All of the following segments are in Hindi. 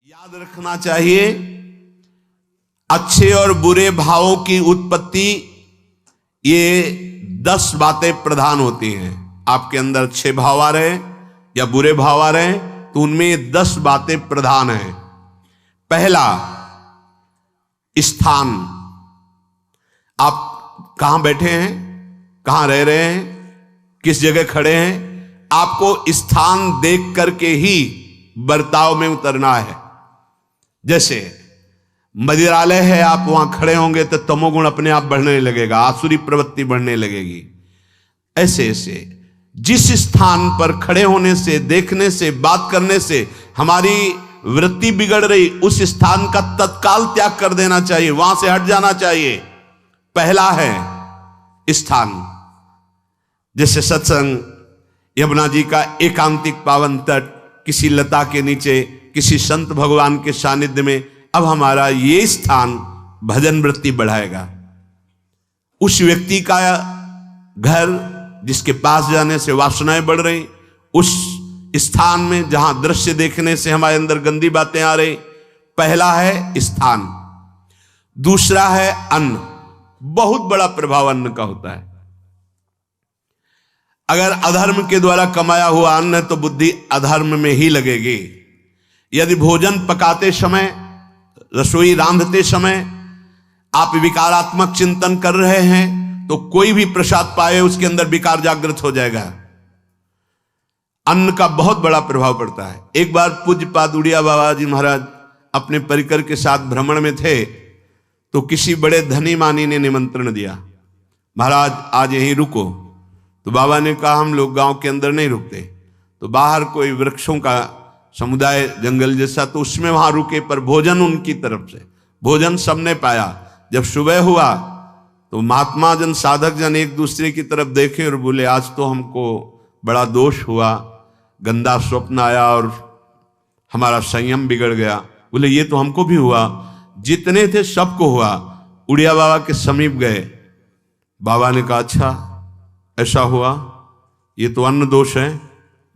याद रखना चाहिए, अच्छे और बुरे भावों की उत्पत्ति, ये 10 बातें प्रधान होती हैं। आपके अंदर अच्छे भाव आ रहे हैं या बुरे भाव आ रहे हैं तो उनमें ये 10 बातें प्रधान हैं। पहला, स्थान। आप कहां बैठे हैं, कहां रह रहे हैं, किस जगह खड़े हैं, आपको स्थान देख करके ही बर्ताव में उतरना है। जैसे मदिरालय है, आप वहां खड़े होंगे तो तमोगुण अपने आप बढ़ने लगेगा, आसुरी प्रवृत्ति बढ़ने लगेगी। ऐसे ऐसे जिस स्थान पर खड़े होने से, देखने से, बात करने से हमारी वृत्ति बिगड़ रही, उस स्थान का तत्काल त्याग कर देना चाहिए, वहां से हट जाना चाहिए। पहला है स्थान। जैसे सत्संग, यमुना जी का एकांतिक पावन तट, किसी लता के नीचे, किसी संत भगवान के सानिध्य में, अब हमारा ये स्थान भजन वृत्ति बढ़ाएगा। उस व्यक्ति का घर जिसके पास जाने से वासनाएं बढ़ रही, उस स्थान में जहां दृश्य देखने से हमारे अंदर गंदी बातें आ रही, पहला है स्थान। दूसरा है अन्न। बहुत बड़ा प्रभाव अन्न का होता है। अगर अधर्म के द्वारा कमाया हुआ अन्न है तो बुद्धि अधर्म में ही लगेगी। यदि भोजन पकाते समय, रसोई रांधते समय आप विकारात्मक चिंतन कर रहे हैं तो कोई भी प्रसाद पाए उसके अंदर विकार जागृत हो जाएगा। अन्न का बहुत बड़ा प्रभाव पड़ता है। एक बार पूज्य पाद उड़िया बाबा जी महाराज अपने परिकर के साथ भ्रमण में थे तो किसी बड़े धनी मानी ने निमंत्रण दिया, महाराज आज यहीं रुको। तो बाबा ने कहा हम लोग गांव के अंदर नहीं रुकते, तो बाहर कोई वृक्षों का समुदाय, जंगल जैसा, तो उसमें वहां रुके, पर भोजन उनकी तरफ से, भोजन सबने पाया। जब सुबह हुआ तो महात्मा जन, साधक जन एक दूसरे की तरफ देखे और बोले आज तो हमको बड़ा दोष हुआ, गंदा स्वप्न आया और हमारा संयम बिगड़ गया। बोले ये तो हमको भी हुआ, जितने थे सबको हुआ। उड़िया बाबा के समीप गए, बाबा ने कहा अच्छा ऐसा हुआ, ये तो अन्न दोष है,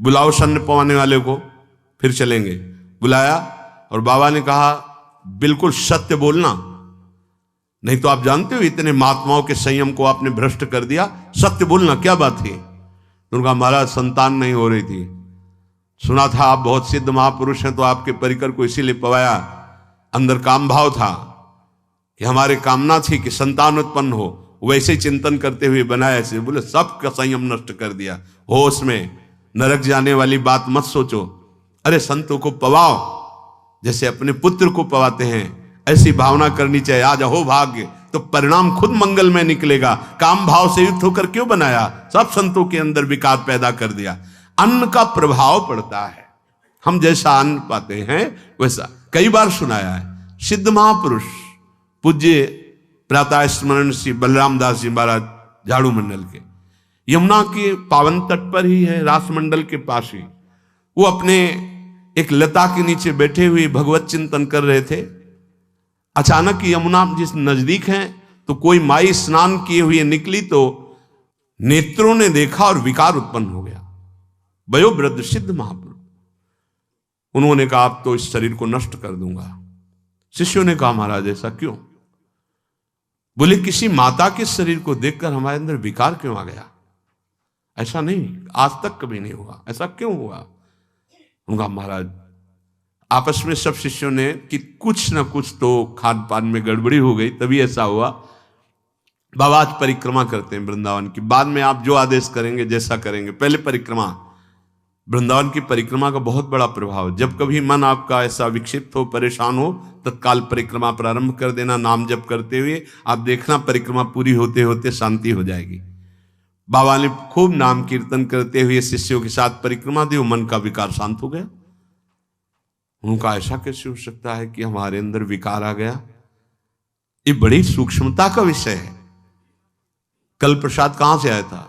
बुलाओ सन्न पवाने वाले को, फिर चलेंगे। बुलाया और बाबा ने कहा बिल्कुल सत्य बोलना, नहीं तो आप जानते हो इतने महात्माओं के संयम को आपने भ्रष्ट कर दिया, सत्य बोलना, क्या बात थी? तो उनका महाराज संतान नहीं हो रही थी, सुना था आप बहुत सिद्ध महापुरुष हैं तो आपके परिकर को इसीलिए पवाया, अंदर काम भाव था कि हमारे कामना थी कि संतान उत्पन्न हो, वैसे चिंतन करते हुए बनाया ऐसे। बोले सबका संयम नष्ट कर दिया, होश में, नरक जाने वाली बात मत सोचो। अरे संतों को पवाओ जैसे अपने पुत्र को पवाते हैं, ऐसी भावना करनी चाहिए। आज हो भाग्य तो परिणाम खुद मंगल में निकलेगा। काम भाव से युक्त होकर क्यों बनाया? सब संतों के अंदर विकार पैदा कर दिया। अन्न का प्रभाव पड़ता है, हम जैसा अन्न पाते हैं वैसा। कई बार सुनाया है, सिद्ध महापुरुष पूज्य प्रातः स्मरण श्री बलराम दास जी महाराज झाड़ू मंडल के, यमुना के पावन तट पर ही है, रास मंडल के पास ही, वो अपने एक लता के नीचे बैठे हुए भगवत चिंतन कर रहे थे। अचानक यमुना जिस नजदीक है तो कोई माई स्नान किए हुए निकली तो नेत्रों ने देखा और विकार उत्पन्न हो गया। वयोवृद्ध सिद्ध महापुरुष, उन्होंने कहा आप तो इस शरीर को नष्ट कर दूंगा। शिष्यों ने कहा महाराज ऐसा क्यों? बोले किसी माता के शरीर को देखकर हमारे अंदर विकार क्यों आ गया? ऐसा नहीं, आज तक कभी नहीं हुआ, ऐसा क्यों हुआ? उनका महाराज आपस में सब शिष्यों ने कि कुछ ना कुछ तो खान पान में गड़बड़ी हो गई तभी ऐसा हुआ। बाबा आज परिक्रमा करते हैं वृंदावन की, बाद में आप जो आदेश करेंगे जैसा करेंगे, पहले परिक्रमा। वृंदावन की परिक्रमा का बहुत बड़ा प्रभाव। जब कभी मन आपका ऐसा विक्षिप्त हो, परेशान हो, तत्काल परिक्रमा प्रारंभ कर देना, नाम जप करते हुए। आप देखना परिक्रमा पूरी होते होते शांति हो जाएगी। बाबा ने खूब नाम कीर्तन करते हुए शिष्यों के साथ परिक्रमा दी, मन का विकार शांत हो गया। उनका ऐसा कैसे हो सकता है कि हमारे अंदर विकार आ गया? ये बड़ी सूक्ष्मता का विषय है। कल प्रसाद कहां से आया था?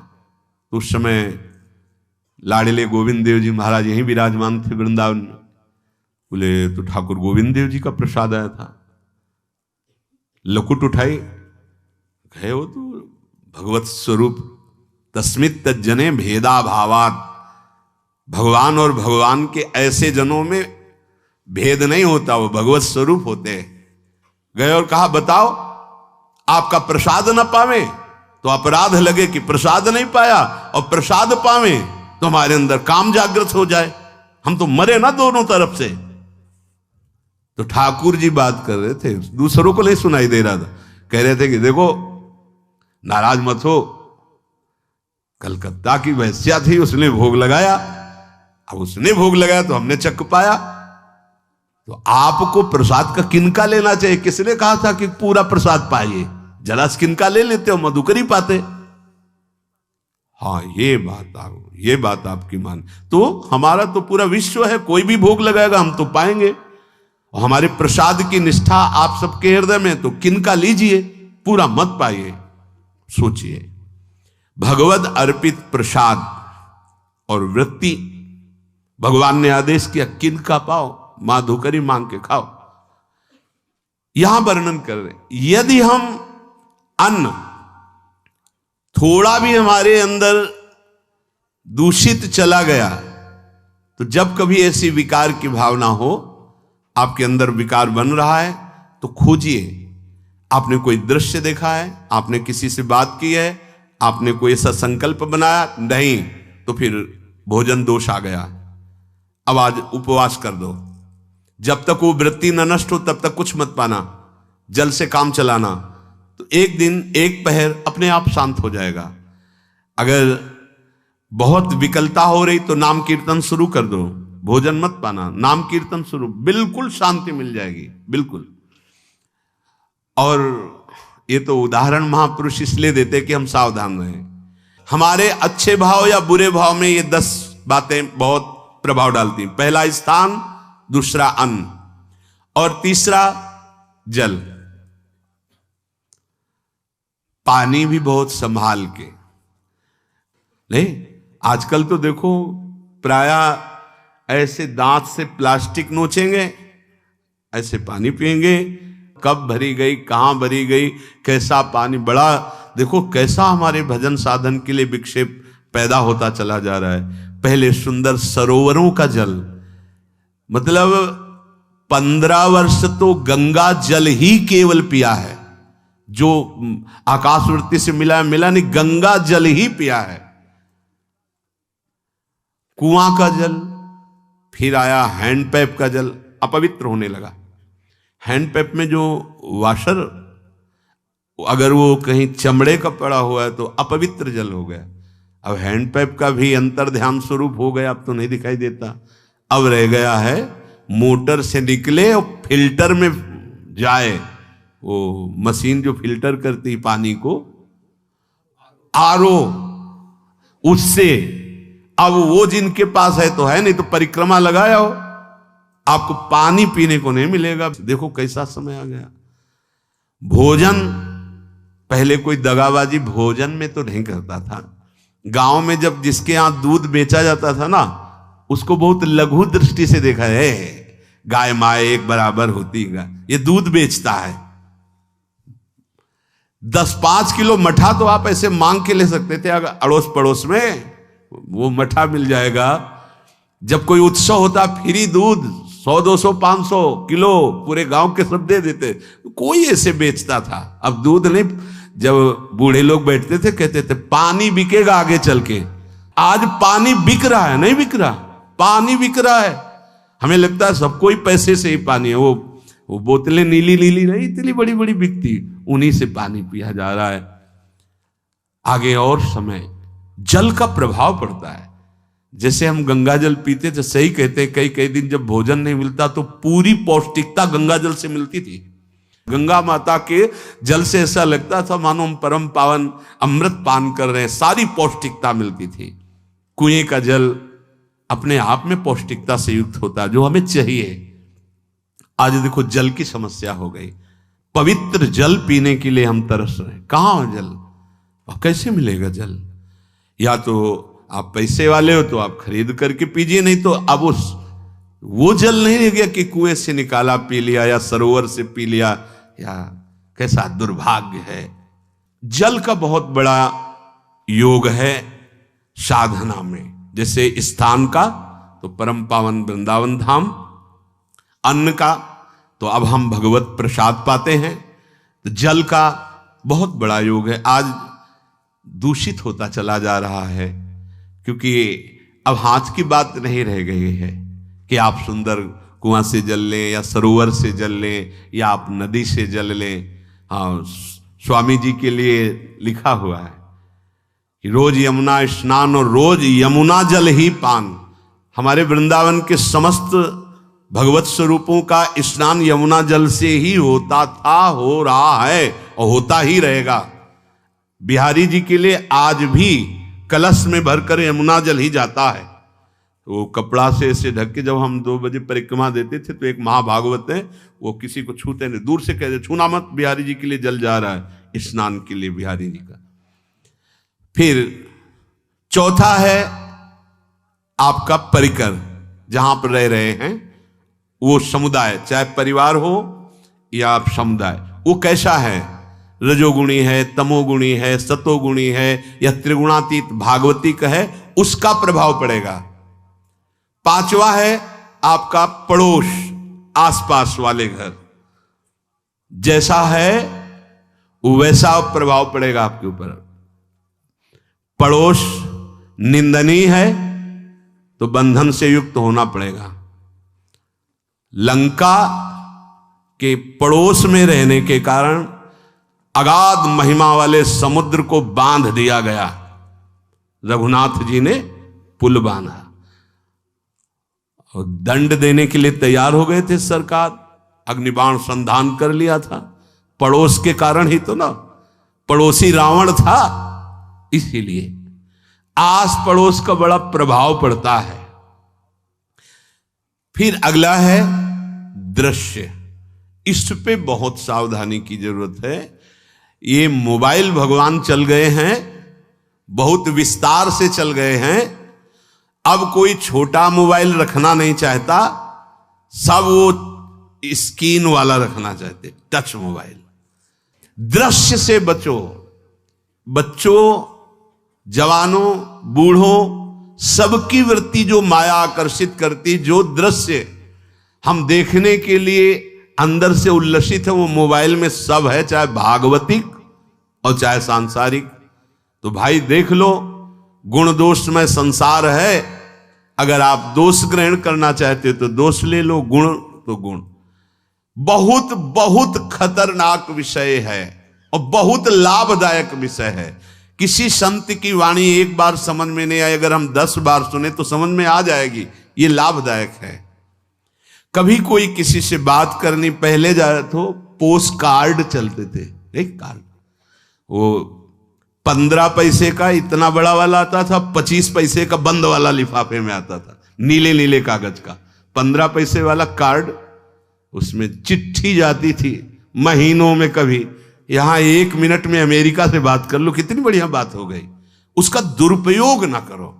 तो उस समय लाड़िले गोविंद देव जी महाराज यहीं विराजमान थे वृंदावन में। बोले तो ठाकुर गोविंद देव जी का प्रसाद आया था। लकुट उठाई, गए वो तो भगवत स्वरूप तस्मित तज्जने भेदा भावात, भगवान और भगवान के ऐसे जनों में भेद नहीं होता, वो भगवत स्वरूप होते हैं। गए और कहा बताओ आपका प्रसाद न पावे तो अपराध लगे कि प्रसाद नहीं पाया, और प्रसाद पावे तो हमारे अंदर काम जागृत हो जाए, हम तो मरे ना दोनों तरफ से। तो ठाकुर जी बात कर रहे थे, दूसरों को नहीं सुनाई दे रहा था। कह रहे थे कि देखो नाराज मत हो, कलकत्ता की वैश्या थी, उसने भोग लगाया, अब उसने भोग लगाया तो हमने चख पाया, तो आपको प्रसाद का किनका लेना चाहिए? किसने कहा था कि पूरा प्रसाद पाइए? जरा किनका ले लेते हो, मधुकरी पाते। हाँ ये बात आपकी मान, तो हमारा तो पूरा विश्व है, कोई भी भोग लगाएगा हम तो पाएंगे, और हमारे प्रसाद की निष्ठा आप सबके हृदय में, तो किनका लीजिए, पूरा मत पाइए। सोचिए, भगवद अर्पित प्रसाद और वृत्ति भगवान ने आदेश किया किनका पाओ, माधुकरी मांग के खाओ। यहां वर्णन कर रहे यदि हम अन्न थोड़ा भी हमारे अंदर दूषित चला गया, तो जब कभी ऐसी विकार की भावना हो, आपके अंदर विकार बन रहा है, तो खोजिए। आपने कोई दृश्य देखा है, आपने किसी से बात की है, आपने कोई ऐसा संकल्प बनाया, नहीं, तो फिर भोजन दोष आ गया, अब आज उपवास कर दो। जब तक वो वृत्ति न नष्ट हो तब तक कुछ मत पाना, जल से काम चलाना, तो एक दिन एक पहर अपने आप शांत हो जाएगा। अगर बहुत विकलता हो रही तो नाम कीर्तन शुरू कर दो, भोजन मत पाना, नाम कीर्तन शुरू, बिल्कुल शांति मिल जाएगी, बिल्कुल। और ये तो उदाहरण महापुरुष इसलिए देते कि हम सावधान रहें। हमारे अच्छे भाव या बुरे भाव में ये 10 बातें बहुत प्रभाव डालती हैं। पहला स्थान, दूसरा अन्न, और तीसरा जल। पानी भी बहुत संभाल के, नहीं आजकल तो देखो प्रायः ऐसे दांत से प्लास्टिक नोचेंगे, ऐसे पानी पिएंगे, कब भरी गई, कहां भरी गई, कैसा पानी, बड़ा देखो कैसा हमारे भजन साधन के लिए विक्षेप पैदा होता चला जा रहा है। पहले सुंदर सरोवरों का जल, मतलब 15 वर्ष तो गंगा जल ही केवल पिया है, जो आकाशवृत्ति से मिला नहीं, गंगा जल ही पिया है। कुआं का जल, फिर आया हैंडपैप का जल, अपवित्र होने लगा। हैंडपैप में जो वाशर, अगर वो कहीं चमड़े का पड़ा हुआ है तो अपवित्र जल हो गया। अब हैंडपैप का भी अंतर ध्यान स्वरूप हो गया, अब तो नहीं दिखाई देता। अब रह गया है मोटर से निकले और फिल्टर में जाए, वो मशीन जो फिल्टर करती पानी को, आरओ, उससे। अब वो जिनके पास है तो है, नहीं तो परिक्रमा लगाया हो, आपको पानी पीने को नहीं मिलेगा। देखो कैसा समय आ गया। भोजन, पहले कोई दगाबाजी भोजन में तो नहीं करता था। गांव में जब जिसके यहां दूध बेचा जाता था ना, उसको बहुत लघु दृष्टि से देखा है, गाय माए एक बराबर होती है, ये दूध बेचता है। 10-5 किलो मठा तो आप ऐसे मांग के ले सकते थे, अगर अड़ोस पड़ोस में वो मठा मिल जाएगा। जब कोई उत्सव होता, फ्री दूध 100-200 500 किलो पूरे गांव के सब दे देते, कोई ऐसे बेचता था। अब दूध नहीं, जब बूढ़े लोग बैठते थे कहते थे पानी बिकेगा आगे चल के। आज पानी बिक रहा है, नहीं बिक रहा, पानी बिक रहा है। हमें लगता है सबको ही पैसे से ही पानी है, वो बोतलें नीली नीली नहीं, इतनी बड़ी बड़ी बिकती, उन्हीं से पानी पिया जा रहा है। आगे और समय जल का प्रभाव पड़ता है। जैसे हम गंगा जल पीते थे, सही कहते हैं, कई दिन जब भोजन नहीं मिलता तो पूरी पौष्टिकता गंगा जल से मिलती थी। गंगा माता के जल से ऐसा लगता था मानो हम परम पावन अमृत पान कर रहे हैं, सारी पौष्टिकता मिलती थी। कुएं का जल अपने आप में पौष्टिकता से युक्त होता है, जो हमें चाहिए। आज देखो जल की समस्या हो गई, पवित्र जल पीने के लिए हम तरस रहे हैं। कहां हो जल, और कैसे मिलेगा जल? या तो आप पैसे वाले हो तो आप खरीद करके पीजिए, नहीं तो अब वो जल नहीं रह गया कि कुएं से निकाला पी लिया या सरोवर से पी लिया, या कैसा दुर्भाग्य है। जल का बहुत बड़ा योग है साधना में। जैसे स्थान का तो परम पावन वृंदावन धाम, अन्न का तो अब हम भगवत प्रसाद पाते हैं, तो जल का बहुत बड़ा योग है। आज दूषित होता चला जा रहा है, क्योंकि अब हाथ की बात नहीं रह गई है कि आप सुंदर कुआं से जल लें या सरोवर से जल लें या आप नदी से जल लें। हाँ, स्वामी जी के लिए लिखा हुआ है कि रोज यमुना स्नान और रोज यमुना जल ही पान। हमारे वृंदावन के समस्त भगवत स्वरूपों का स्नान यमुना जल से ही होता था, हो रहा है और होता ही रहेगा। बिहारी जी के लिए आज भी कलश में भरकर यमुना जल ही जाता है। तो कपड़ा से ऐसे ढक के जब हम 2 बजे परिक्रमा देते थे तो एक महाभागवत है, वो किसी को छूते नहीं, दूर से कहते छूना मत, बिहारी जी के लिए जल जा रहा है स्नान के लिए बिहारी जी का। फिर चौथा है आपका परिकर, जहां पर रह रहे हैं वो समुदाय, चाहे परिवार हो या आप समुदाय, वो कैसा है, रजोगुणी है, तमोगुणी है, सतोगुणी है या त्रिगुणातीत भागवतिक है, उसका प्रभाव पड़ेगा। पांचवा है आपका पड़ोस, आसपास वाले घर, जैसा है वैसा प्रभाव पड़ेगा आपके ऊपर। पड़ोस निंदनीय है तो बंधन से युक्त होना पड़ेगा। लंका के पड़ोस में रहने के कारण अगाध महिमा वाले समुद्र को बांध दिया गया, रघुनाथ जी ने पुल बांधा और दंड देने के लिए तैयार हो गए थे सरकार, अग्निबाण संधान कर लिया था, पड़ोस के कारण ही तो ना, पड़ोसी रावण था, इसीलिए आस पड़ोस का बड़ा प्रभाव पड़ता है। फिर अगला है दृश्य, इस पे बहुत सावधानी की जरूरत है। ये मोबाइल भगवान चल गए हैं, बहुत विस्तार से चल गए हैं, अब कोई छोटा मोबाइल रखना नहीं चाहता, सब वो स्क्रीन वाला रखना चाहते, टच मोबाइल। दृश्य से बचो, बच्चों, जवानों, बूढ़ों, सबकी वृत्ति जो माया आकर्षित करती, जो दृश्य हम देखने के लिए अंदर से उल्लसित है, वो मोबाइल में सब है, चाहे भागवतिक और चाहे सांसारिक। तो भाई देख लो, गुण दोष में संसार है, अगर आप दोष ग्रहण करना चाहते हो तो दोष ले लो, गुण तो गुण। बहुत बहुत खतरनाक विषय है और बहुत लाभदायक विषय है। किसी संत की वाणी एक बार समझ में नहीं आई, अगर हम 10 बार सुने तो समझ में आ जाएगी, ये लाभदायक है। कभी कोई किसी से बात करनी, पहले जाए तो पोस्ट कार्ड चलते थे, एक कार्ड, वो 15 पैसे का इतना बड़ा वाला आता था, 25 पैसे का बंद वाला लिफाफे में आता था, नीले नीले कागज का 15 पैसे वाला कार्ड, उसमें चिट्ठी जाती थी महीनों में। कभी यहां 1 मिनट में अमेरिका से बात कर लो, कितनी बढ़िया बात हो गई। उसका दुरुपयोग ना करो।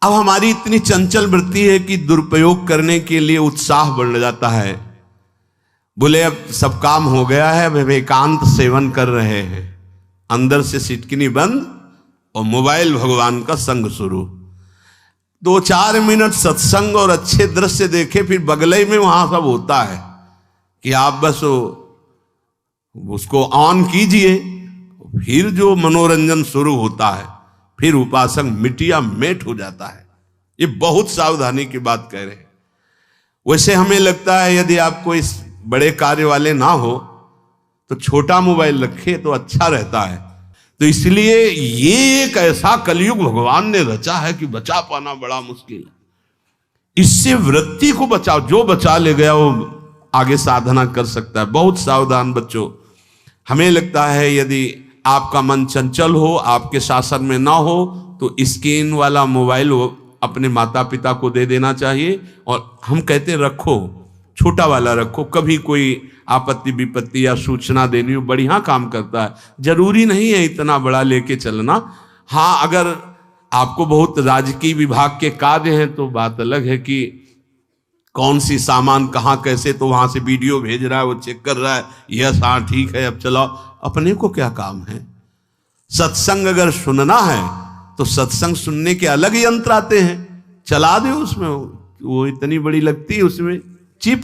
अब हमारी इतनी चंचल वृत्ति है कि दुरुपयोग करने के लिए उत्साह बढ़ जाता है। बोले अब सब काम हो गया है, अब एकांत सेवन कर रहे हैं, अंदर से सिटकिनी बंद और मोबाइल भगवान का संग शुरू। 2-4 मिनट सत्संग और अच्छे दृश्य देखे, फिर बगले में वहां सब होता है कि आप बस उसको ऑन कीजिए, फिर जो मनोरंजन शुरू होता है, फिर उपासक मिटिया मेट हो जाता है। ये बहुत सावधानी की बात कह रहे हैं। वैसे हमें लगता है यदि आपको इस बड़े कार्य वाले ना हो तो छोटा मोबाइल रखे तो अच्छा रहता है। तो इसलिए ये एक ऐसा कलयुग भगवान ने रचा है कि बचा पाना बड़ा मुश्किल है। इससे वृत्ति को बचाओ, जो बचा ले गया वो आगे साधना कर सकता है। बहुत सावधान बच्चों। हमें लगता है यदि आपका मन चंचल हो, आपके शासन में ना हो, तो स्क्रीन वाला मोबाइल अपने माता पिता को दे देना चाहिए। और हम कहते रखो, छोटा वाला रखो, कभी कोई आपत्ति विपत्ति या सूचना देनी हो, बढ़िया काम करता है। जरूरी नहीं है इतना बड़ा लेके चलना। हाँ, अगर आपको बहुत राजकीय विभाग के कार्य हैं तो बात अलग है कि कौन सी सामान कहाँ कैसे, तो वहां से वीडियो भेज रहा है, वो चेक कर रहा है, यस हाँ ठीक है अब चलाओ। अपने को क्या काम है? सत्संग अगर सुनना है तो सत्संग सुनने के अलग यंत्र आते हैं, चला दो उसमें, वो इतनी बड़ी लगती है, उसमें चिप,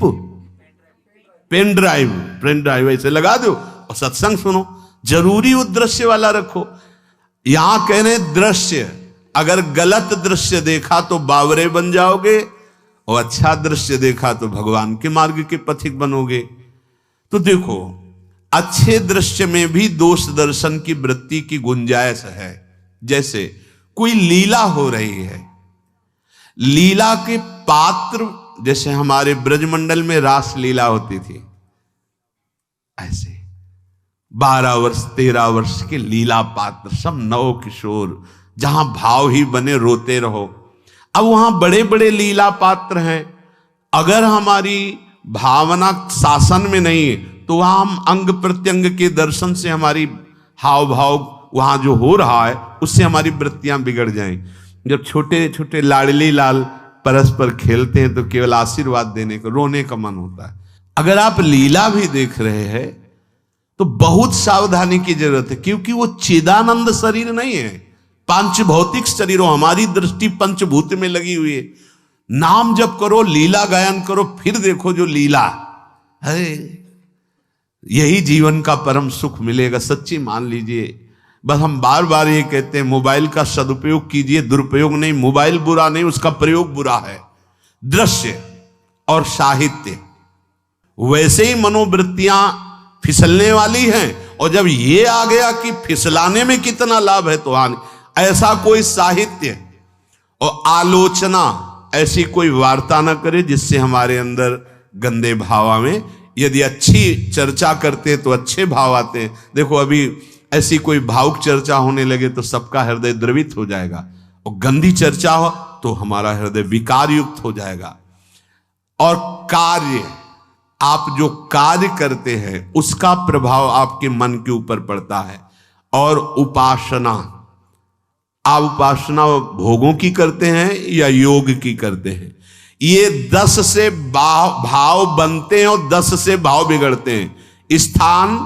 पेन ड्राइव ऐसे लगा दो और सत्संग सुनो। जरूरी वो दृश्य वाला रखो। यहां कह रहे दृश्य, अगर गलत दृश्य देखा तो बावरे बन जाओगे और अच्छा दृश्य देखा तो भगवान के मार्ग के पथिक बनोगे। तो देखो, अच्छे दृश्य में भी दोष दर्शन की वृत्ति की गुंजाइश है। जैसे कोई लीला हो रही है, लीला के पात्र, जैसे हमारे ब्रजमंडल में रास लीला होती थी, ऐसे 12 वर्ष 13 वर्ष के लीला पात्र, सब नव किशोर, जहां भाव ही बने रोते रहो। अब वहां बड़े बड़े लीला पात्र हैं, अगर हमारी भावना शासन में नहीं है तो वहां हम अंग प्रत्यंग के दर्शन से हमारी हाव भाव वहां जो हो रहा है उससे हमारी वृत्तियां बिगड़ जाएं। जब छोटे छोटे लाडली लाल परस्पर खेलते हैं तो केवल आशीर्वाद देने को, रोने का मन होता है। अगर आप लीला भी देख रहे हैं तो बहुत सावधानी की जरूरत है, क्योंकि वो चिदानंद शरीर नहीं है, पांच भौतिक शरीर। हमारी दृष्टि पंचभूत में लगी हुई है। नाम जप करो, लीला गायन करो, फिर देखो जो लीला है, यही जीवन का परम सुख मिलेगा। सच्ची मान लीजिए। बस हम बार बार ये कहते हैं, मोबाइल का सदुपयोग कीजिए, दुरुपयोग नहीं। मोबाइल बुरा नहीं, उसका प्रयोग बुरा है। दृश्य और साहित्य, वैसे ही मनोवृत्तियां फिसलने वाली हैं, और जब ये आ गया कि फिसलाने में कितना लाभ है तो ऐसा कोई साहित्य और आलोचना, ऐसी कोई वार्ता ना करे जिससे हमारे अंदर गंदे भाव आवे। यदि अच्छी चर्चा करते हैं तो अच्छे भाव आते हैं। देखो, अभी ऐसी कोई भावुक चर्चा होने लगे तो सबका हृदय द्रवित हो जाएगा, और गंदी चर्चा हो तो हमारा हृदय विकार युक्त हो जाएगा। और कार्य, आप जो कार्य करते हैं उसका प्रभाव आपके मन के ऊपर पड़ता है। और उपासना, आप उपासना भोगों की करते हैं या योग की करते हैं, ये 10 से भाव बनते हैं और 10 से भाव बिगड़ते हैं। स्थान,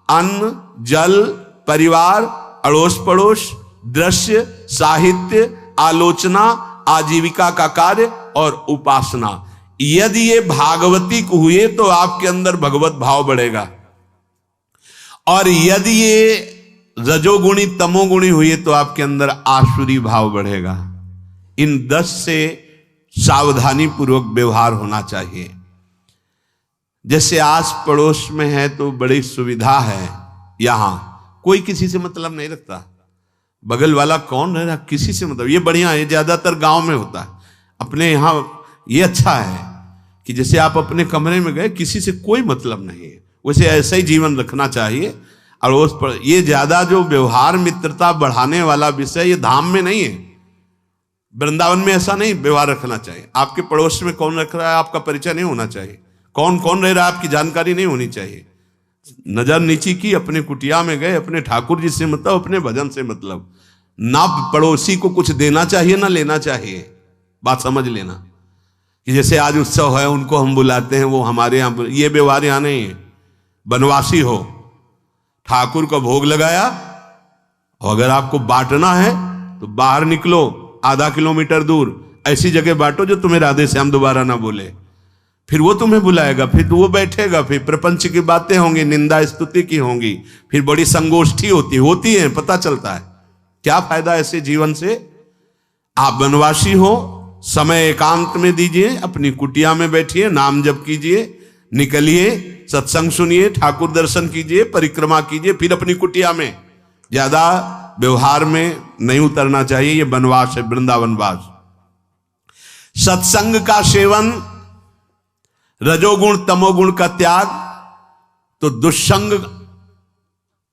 अन्न, जल, परिवार, अड़ोस पड़ोस, दृश्य, साहित्य, आलोचना, आजीविका का कार्य और उपासना। यदि ये भागवतिक हुए तो आपके अंदर भगवत भाव बढ़ेगा, और यदि ये रजोगुणी तमोगुणी हुए तो आपके अंदर आसुरी भाव बढ़ेगा। इन 10 से सावधानी पूर्वक व्यवहार होना चाहिए। जैसे आस पड़ोस में है तो बड़ी सुविधा है, यहां कोई किसी से मतलब नहीं रखता। बगल वाला कौन रह रहा, किसी से मतलब, ये बढ़िया है। ज्यादातर गांव में होता है। अपने यहां ये अच्छा है कि जैसे आप अपने कमरे में गए, किसी से कोई मतलब नहीं है, वैसे ऐसा ही जीवन रखना चाहिए। अड़ोस पर ये ज्यादा जो व्यवहार मित्रता बढ़ाने वाला विषय, ये धाम में नहीं है। वृंदावन में ऐसा नहीं व्यवहार रखना चाहिए। आपके पड़ोस में कौन रख रहा है आपका परिचय नहीं होना चाहिए, कौन कौन रह रहा है आपकी जानकारी नहीं होनी चाहिए। नजर नीची की, अपने कुटिया में गए, अपने ठाकुर जी से मतलब, अपने भजन से मतलब। ना पड़ोसी को कुछ देना चाहिए ना लेना चाहिए। बात समझ लेना कि जैसे आज उत्सव है, उनको हम बुलाते हैं, वो हमारे यहाँ, ये व्यवहार यहाँ नहीं है। बनवासी हो, ठाकुर का भोग लगाया, और अगर आपको बांटना है तो बाहर निकलो, आधा किलोमीटर दूर ऐसी जगह बांटो जो तुम्हें राधे श्याम दोबारा ना बोले। फिर वो तुम्हें बुलाएगा, फिर वो बैठेगा, फिर प्रपंच की बातें होंगी, निंदा स्तुति की होंगी, फिर बड़ी संगोष्ठी होती है, पता चलता है। क्या फायदा ऐसे जीवन से। आप वनवासी हो, समय एकांत में दीजिए, अपनी कुटिया में बैठिए, नाम जप कीजिए, निकलिए, सत्संग सुनिए, ठाकुर दर्शन कीजिए, परिक्रमा कीजिए, फिर अपनी कुटिया में। ज्यादा व्यवहार में नहीं उतरना चाहिए। ये वनवास है, वृंदावनवास। सत्संग का सेवन, रजोगुण तमोगुण का त्याग, तो दुष्संग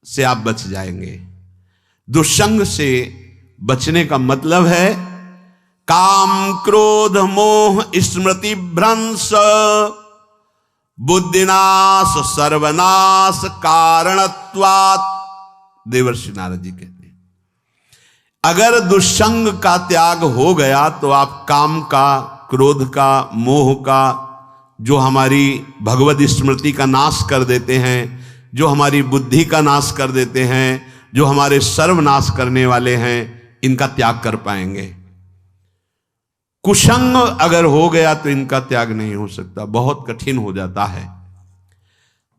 से आप बच जाएंगे। दुष्संग से बचने का मतलब है काम क्रोध मोह स्मृति भ्रंश बुद्धिनाश सर्वनाश कारणत्वात्। देवर्षि नारद जी कहते हैं, अगर दुष्संग का त्याग हो गया तो आप काम का, क्रोध का, मोह का, जो हमारी भगवत स्मृति का नाश कर देते हैं, जो हमारी बुद्धि का नाश कर देते हैं, जो हमारे सर्वनाश करने वाले हैं, इनका त्याग कर पाएंगे। कुसंग अगर हो गया तो इनका त्याग नहीं हो सकता, बहुत कठिन हो जाता है।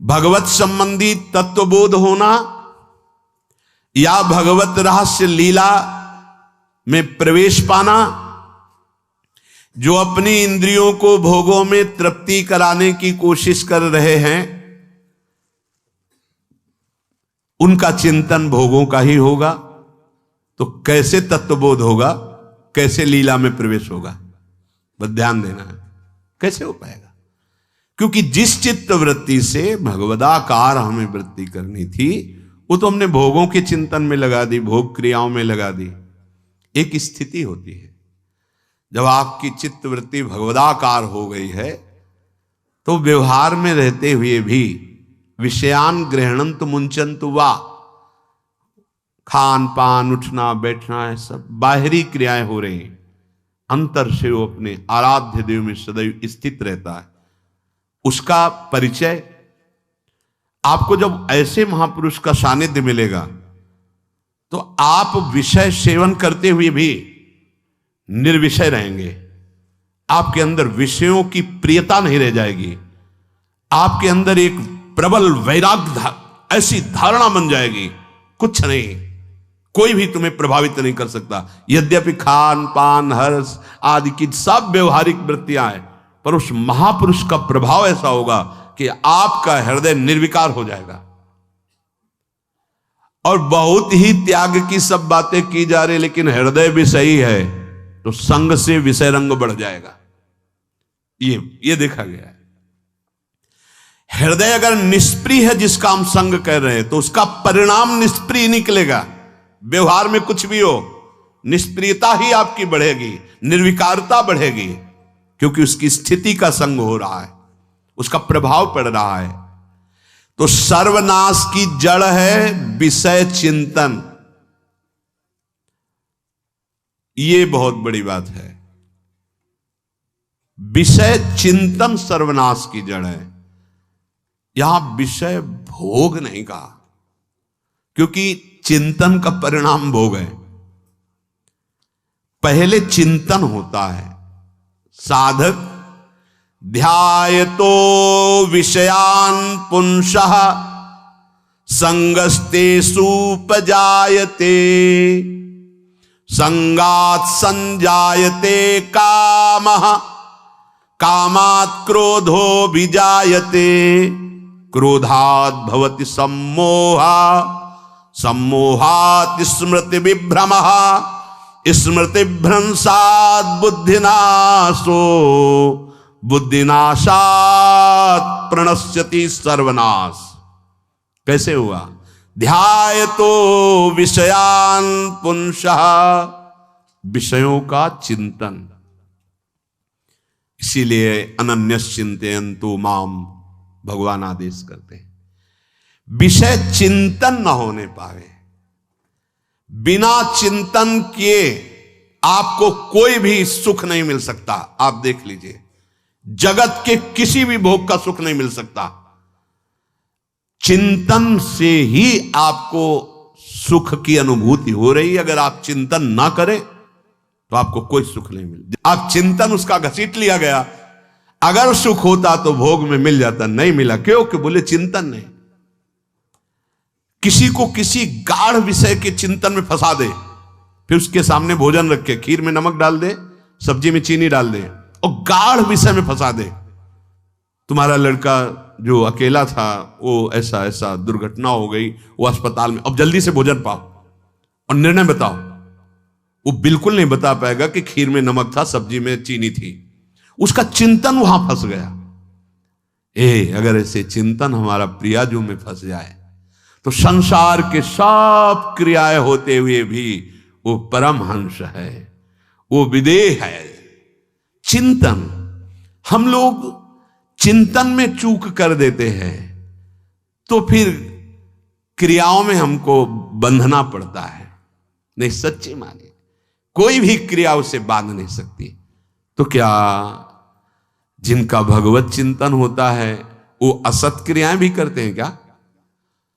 भगवत संबंधी तत्वबोध होना या भगवत रहस्य लीला में प्रवेश पाना, जो अपनी इंद्रियों को भोगों में तृप्ति कराने की कोशिश कर रहे हैं, उनका चिंतन भोगों का ही होगा। तो कैसे तत्वबोध होगा, कैसे लीला में प्रवेश होगा, बस ध्यान देना है, कैसे हो पाएगा? क्योंकि जिस चित्त वृत्ति से भगवदाकार हमें वृत्ति करनी थी, वो तो हमने भोगों के चिंतन में लगा दी, भोग क्रियाओं में लगा दी। एक स्थिति होती है, जब आपकी चित्त वृत्ति भगवदाकार हो गई है, तो व्यवहार में रहते हुए भी विषयान ग्रहणंत मुंचंत वा, खान पान उठना बैठना है, सब बाहरी क्रियाएं हो रही हैं, अंतर से वो अपने आराध्य देव में सदैव स्थित रहता है। उसका परिचय आपको जब ऐसे महापुरुष का सानिध्य मिलेगा, तो आप विषय सेवन करते हुए भी निर्विषय रहेंगे। आपके अंदर विषयों की प्रियता नहीं रह जाएगी, आपके अंदर एक प्रबल वैराग्य ऐसी धारणा बन जाएगी, कुछ नहीं, कोई भी तुम्हें प्रभावित नहीं कर सकता। यद्यपि खान पान हर्ष आदि की सब व्यवहारिक वृत्तियां हैं, पर उस महापुरुष का प्रभाव ऐसा होगा कि आपका हृदय निर्विकार हो जाएगा। और बहुत ही त्याग की सब बातें की जा रही, लेकिन हृदय भी सही है, तो संग से विषय रंग बढ़ जाएगा। ये देखा गया है। हृदय अगर निष्प्रिय है, जिसका हम संग कर रहे हैं, तो उसका परिणाम निष्प्रिय निकलेगा। व्यवहार में कुछ भी हो, निष्प्रियता ही आपकी बढ़ेगी, निर्विकारता बढ़ेगी, क्योंकि उसकी स्थिति का संग हो रहा है, उसका प्रभाव पड़ रहा है। तो सर्वनाश की जड़ है विषय चिंतन। ये बहुत बड़ी बात है। विषय चिंतन सर्वनाश की जड़ है। यहां विषय भोग नहीं कहा, क्योंकि चिंतन का परिणाम भोग है। पहले चिंतन होता है। साधक ध्यायतो विषयान पुंसः संगस्तेषु उपजायते, संगात् संजायते कामः, कामात् क्रोधो विजायते, क्रोधात् भवति सम्मोहः, सम्मोहात् स्मृति विभ्रमः, स्मृति भ्रंशात् बुद्धिनाशो, बुद्धिनाशात् प्रणश्यति सर्वनाश। कैसे हुआ? ध्यायतो विषयान पुंसः, विषयों का चिंतन। इसीलिए अनन्यश्चिन्तयन्तु माम भगवान आदेश करते हैं। विषय चिंतन न होने पावे, बिना चिंतन किए आपको कोई भी सुख नहीं मिल सकता। आप देख लीजिए, जगत के किसी भी भोग का सुख नहीं मिल सकता। चिंतन से ही आपको सुख की अनुभूति हो रही है। अगर आप चिंतन ना करें तो आपको कोई सुख नहीं मिल। आप चिंतन उसका घसीट लिया गया। अगर सुख होता तो भोग में मिल जाता, नहीं मिला। क्यों? कि बोले चिंतन नहीं। किसी को किसी गाढ़ विषय के चिंतन में फंसा दे, फिर उसके सामने भोजन रखे, खीर में नमक डाल दे, सब्जी में चीनी डाल दे और गाढ़ विषय में फंसा दे। तुम्हारा लड़का जो अकेला था, वो ऐसा ऐसा दुर्घटना हो गई, वो अस्पताल में, अब जल्दी से भोजन पाओ और निर्णय बताओ। वो बिल्कुल नहीं बता पाएगा कि खीर में नमक था, सब्जी में चीनी थी। उसका चिंतन वहां फंस गया। अगर ऐसे चिंतन हमारा प्रियाजू में फंस जाए तो संसार के सब क्रियाएं होते हुए भी वो परमहंस है, वो विदेह है। चिंतन, हम लोग चिंतन में चूक कर देते हैं, तो फिर क्रियाओं में हमको बंधना पड़ता है। नहीं, सच्ची माने कोई भी क्रिया उसे बांध नहीं सकती। तो क्या जिनका भगवत चिंतन होता है वो असत क्रियाएं भी करते हैं क्या?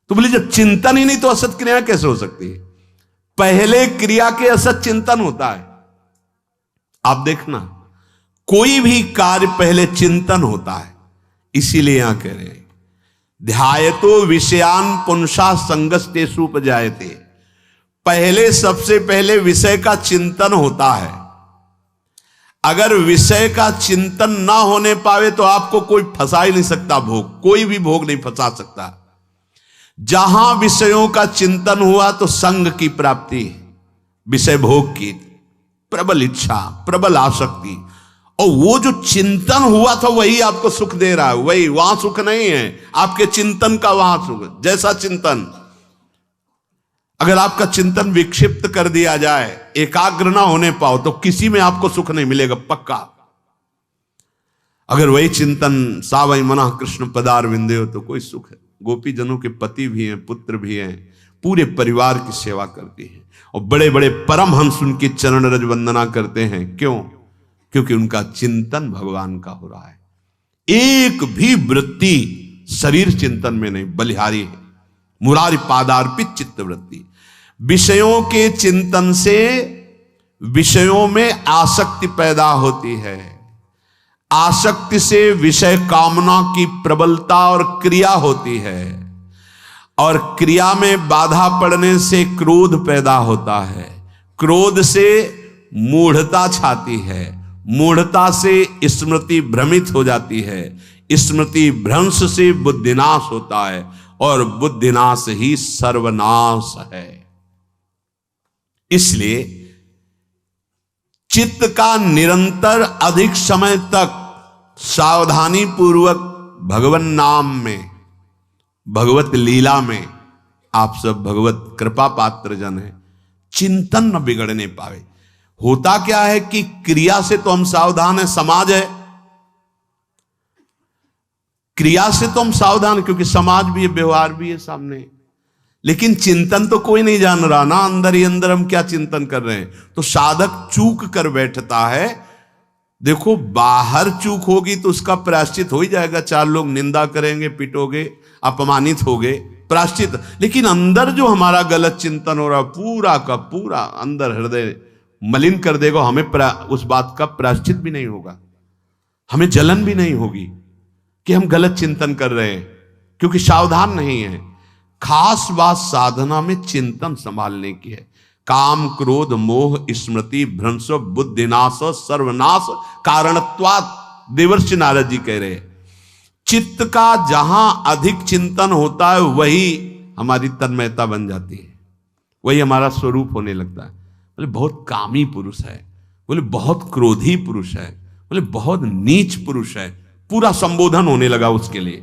तो बोले जब चिंतन ही नहीं तो असत क्रियाएं कैसे हो सकती है? पहले क्रिया के असत चिंतन होता है। आप देखना, कोई भी कार्य पहले चिंतन होता है। इसीलिए यहां कह रहे हैं ध्यायतो विषयान पुंसा संगस्तेषु उपजायते। पहले सबसे पहले विषय का चिंतन होता है। अगर विषय का चिंतन ना होने पावे तो आपको कोई फंसा ही नहीं सकता भोग, कोई भी भोग नहीं फंसा सकता। जहां विषयों का चिंतन हुआ तो संग की प्राप्ति, विषय भोग की प्रबल इच्छा, प्रबल आसक्ति, और वो जो चिंतन हुआ था वही आपको सुख दे रहा है। वही, वहां सुख नहीं है, आपके चिंतन का वहां सुख। जैसा चिंतन, अगर आपका चिंतन विक्षिप्त कर दिया जाए, एकाग्र ना होने पाओ, तो किसी में आपको सुख नहीं मिलेगा पक्का। अगर वही चिंतन सावई मना कृष्ण पदार विंदे हो तो कोई सुख है। गोपी जनों के पति भी हैं, पुत्र भी हैं, पूरे परिवार की सेवा करती हैं, और बड़े बड़े परमहंस उनकी चरण रज वंदना करते हैं। क्यों? क्योंकि उनका चिंतन भगवान का हो रहा है। एक भी वृत्ति शरीर चिंतन में नहीं, बलिहारी है। मुरारी पादार्पित चित्त वृत्ति। विषयों के चिंतन से विषयों में आसक्ति पैदा होती है। आसक्ति से विषय कामना की प्रबलता और क्रिया होती है, और क्रिया में बाधा पड़ने से क्रोध पैदा होता है। क्रोध से मूढ़ता छाती है, मूढ़ता से स्मृति भ्रमित हो जाती है, स्मृति भ्रंश से बुद्धिनाश होता है, और बुद्धिनाश ही सर्वनाश है। इसलिए चित्त का निरंतर अधिक समय तक सावधानी पूर्वक भगवन नाम में, भगवत लीला में, आप सब भगवत कृपा पात्र जन है, चिंतन न बिगड़ने पावे। होता क्या है कि क्रिया से तो हम सावधान है, समाज है, क्रिया से तो हम सावधान, क्योंकि समाज भी है, व्यवहार भी है सामने, लेकिन चिंतन तो कोई नहीं जान रहा ना, अंदर ही अंदर हम क्या चिंतन कर रहे हैं। तो साधक चूक कर बैठता है। देखो, बाहर चूक होगी तो उसका प्रायश्चित हो ही जाएगा, चार लोग निंदा करेंगे, पिटोगे, अपमानित होगे, प्रायश्चित। लेकिन अंदर जो हमारा गलत चिंतन हो रहा, पूरा का पूरा अंदर हृदय मलिन कर देगा, हमें उस बात का प्रायश्चित भी नहीं होगा, हमें जलन भी नहीं होगी कि हम गलत चिंतन कर रहे हैं, क्योंकि सावधान नहीं है। खास बात साधना में चिंतन संभालने की है। काम क्रोध मोह स्मृति भ्रंश बुद्धिनाश सर्वनाश कारणत्वात्, देवर्षि नारद जी कह रहे हैं। चित्त का जहां अधिक चिंतन होता है वही हमारी तन्मयता बन जाती है, वही हमारा स्वरूप होने लगता है। बोले बहुत कामी पुरुष है, बोले बहुत क्रोधी पुरुष है, बोले बहुत नीच पुरुष है, पूरा संबोधन होने लगा उसके लिए,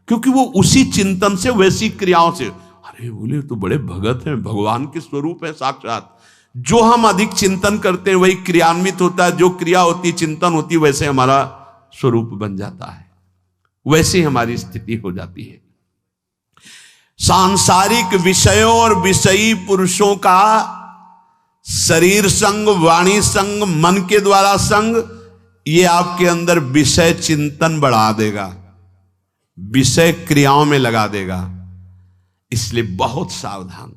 क्योंकि वो उसी चिंतन से, वैसी क्रियाओं से। अरे बोले तो बड़े भगत हैं, भगवान के स्वरूप है साक्षात। जो हम अधिक चिंतन करते हैं वही क्रियान्वित होता है, जो क्रिया होती, चिंतन होती, वैसे हमारा स्वरूप बन जाता है, वैसे हमारी स्थिति हो जाती है। सांसारिक विषयों और विषयी पुरुषों का शरीर संग, वाणी संग, मन के द्वारा संग, ये आपके अंदर विषय चिंतन बढ़ा देगा, विषय क्रियाओं में लगा देगा। इसलिए बहुत सावधान।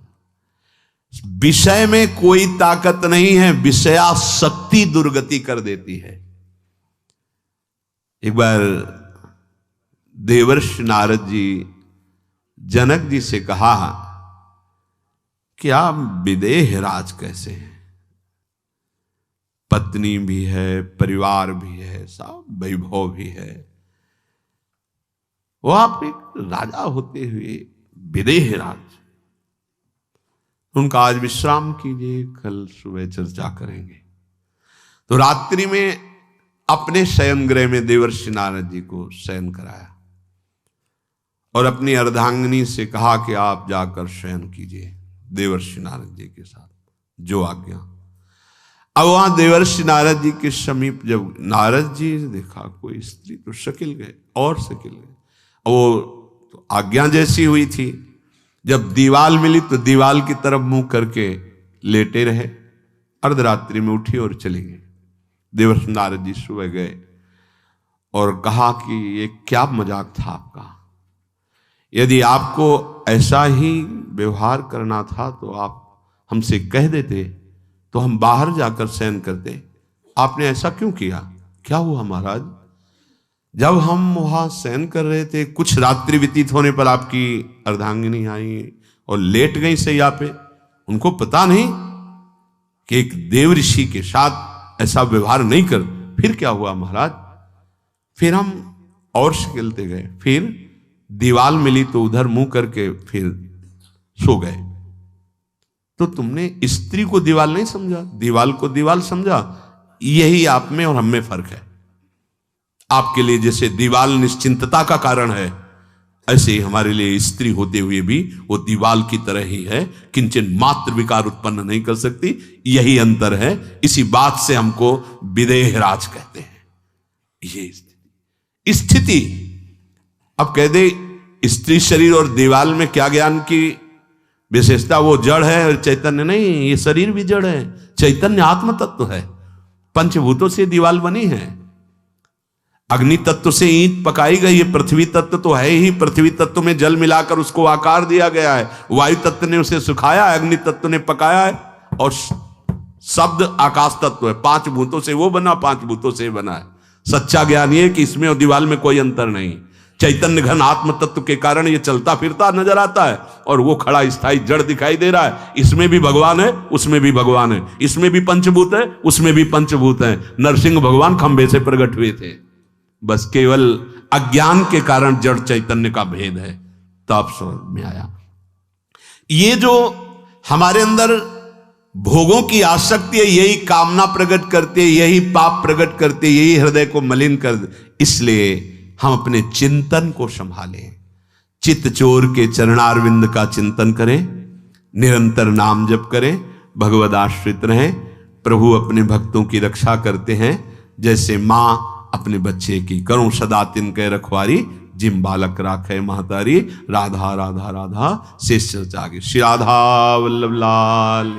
विषय में कोई ताकत नहीं है, विषयासक्ति दुर्गति कर देती है। एक बार देवर्षि नारद जी जनक जी से कहा कि आप विदेह राज कैसे हैं, पत्नी भी है, परिवार भी है, सब वैभव भी है, वो आप एक राजा होते हुए विदेह राज। उनका आज विश्राम कीजिए, कल सुबह चर्चा करेंगे। तो रात्रि में अपने शयन गृह में देवर्षि नारद जी को शयन कराया और अपनी अर्धांगिनी से कहा कि आप जाकर शयन कीजिए देवर्षि नारद जी के साथ, जो आज्ञा। अब वहां देवर्षि नारद जी के समीप जब नारद जी ने देखा कोई स्त्री, तो शकिल गए और शकिल गए। वो तो आज्ञा जैसी हुई थी, जब दीवाल मिली तो दीवाल की तरफ मुंह करके लेटे रहे। अर्धरात्रि में उठी और चली गई। देवर्षि नारद जी सुबह गए और कहा कि ये क्या मजाक था आपका, यदि आपको ऐसा ही व्यवहार करना था तो आप हमसे कह देते, तो हम बाहर जाकर शयन करते, आपने ऐसा क्यों किया, क्या हुआ महाराज? जब हम वहां शयन कर रहे थे, कुछ रात्रि व्यतीत होने पर आपकी अर्धांगिनी आई और लेट गई सैया पे। उनको पता नहीं कि एक देव ऋषि के साथ ऐसा व्यवहार नहीं कर। फिर क्या हुआ महाराज? फिर हम और खेलते गए, फिर दीवाल मिली तो उधर मुंह करके फिर सो गए। तो तुमने स्त्री को दीवाल नहीं समझा, दीवाल को दीवाल समझा। यही आप में और हम में फर्क है। आपके लिए जैसे दीवाल निश्चिंतता का कारण है, ऐसे ही हमारे लिए स्त्री होते हुए भी वो दीवाल की तरह ही है, किंचन मात्र विकार उत्पन्न नहीं कर सकती। यही अंतर है। इसी बात से हमको विदेहराज कहते हैं। ये स्थिति अब कह दे स्त्री शरीर और दीवाल में क्या ज्ञान की विशेषता? वो जड़ है और चैतन्य नहीं। ये शरीर भी जड़ है, चैतन्य आत्म तत्व है। पंचभूतों से दीवाल बनी है। अग्नि तत्व से ईंट पकाई गई है। पृथ्वी तत्व तो है ही, पृथ्वी तत्व में जल मिलाकर उसको आकार दिया गया है। वायु तत्व ने उसे सुखाया है, अग्नि तत्व ने पकाया है, और शब्द आकाश तत्व है। 5 भूतों से वो बना, 5 भूतों से बना है। सच्चा ज्ञान ये कि इसमें और दीवाल में कोई अंतर नहीं। चैतन्य घन आत्म तत्व के कारण ये चलता फिरता नजर आता है, और वो खड़ा स्थायी जड़ दिखाई दे रहा है। इसमें भी भगवान है, उसमें भी भगवान है। इसमें भी पंचभूत है, उसमें भी पंचभूत है। नरसिंह भगवान खंबे से प्रकट हुए थे, बस केवल अज्ञान के कारण जड़ चैतन्य का भेद है। तब समझ में आया। ये जो हमारे अंदर भोगों की आसक्ति है, यही कामना प्रकट करते, यही पाप प्रकट करते, यही हृदय को मलिन कर दे। इसलिए हम अपने चिंतन को संभालें। चित्त चोर के चरणारविंद का चिंतन करें, निरंतर नाम जप करें, भगवद आश्रित रहें। प्रभु अपने भक्तों की रक्षा करते हैं, जैसे मां अपने बच्चे की। करो सदा तिनके रखवारी, जिम बालक राखे महतारी। राधा राधा राधा शेष जागे। श्री राधा वल्लभ लाल।